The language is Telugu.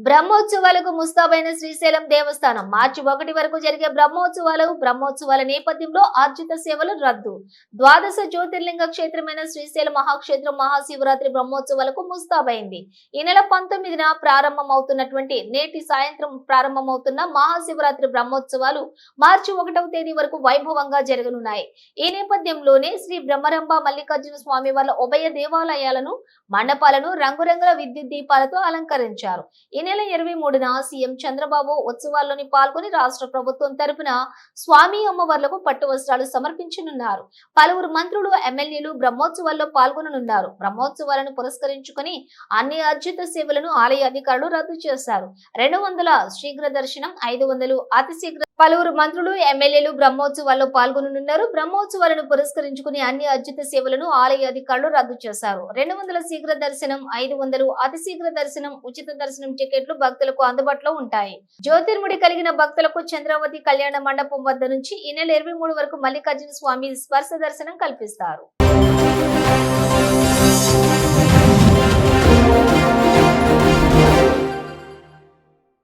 బ్రహ్మోత్సవాలకు ముస్తాబైన శ్రీశైలం దేవస్థానం మార్చి 1 వరకు జరిగే బ్రహ్మోత్సవాల నేపథ్యంలో ఆర్జిత సేవలు రద్దు. ద్వాదశ జ్యోతిర్లింగ క్షేత్రమైన శ్రీశైలం మహాక్షేత్రం మహాశివరాత్రి బ్రహ్మోత్సవాలకు ముస్తాబైంది. ఈ నెల 19న ప్రారంభమవుతున్నటువంటి నేటి సాయంత్రం ప్రారంభమవుతున్న మహాశివరాత్రి బ్రహ్మోత్సవాలు మార్చి 1వ తేదీ వరకు వైభవంగా జరగనున్నాయి. ఈ నేపథ్యంలోనే శ్రీ బ్రహ్మరంభ మల్లికార్జున స్వామి వారి ఉభయ దేవాలయాలను మండపాలను రంగురంగుల విద్యుత్ దీపాలతో అలంకరించారు. ఈ నెల 23న సీఎం చంద్రబాబు ఉత్సవాల్లోని పాల్గొని రాష్ట్ర ప్రభుత్వం తరపున స్వామి అమ్మవార్లకు పట్టు వస్త్రాలు సమర్పించనున్నారు. పలువురు మంత్రులు, ఎమ్మెల్యేలు బ్రహ్మోత్సవాల్లో పాల్గొననున్నారు. బ్రహ్మోత్సవాలను పురస్కరించుకుని అన్ని అర్జిత సేవలను ఆలయ అధికారులు రద్దు చేశారు. 200 శీఘ్ర దర్శనం, 500 అతి శీఘ్ర. పలువురు మంత్రులు, ఎమ్మెల్యేలు బ్రహ్మోత్సవాల్లో పాల్గొననున్నారు. బ్రహ్మోత్సవాలను పురస్కరించుకుని అన్ని అర్జిత సేవలను ఆలయ అధికారులు రద్దు చేశారు. 200 శీఘ్ర దర్శనం, 500 అతి శీఘ్ర దర్శనం, ఉచిత దర్శనం టికెట్లు భక్తులకు అందుబాటులో ఉంటాయి. జ్యోతిర్ముడి కలిగిన భక్తులకు చంద్రావతి కళ్యాణ మండపం వద్ద నుంచి ఈ నెల 23 వరకు మల్లికార్జున స్వామి స్పర్శ దర్శనం కల్పిస్తారు.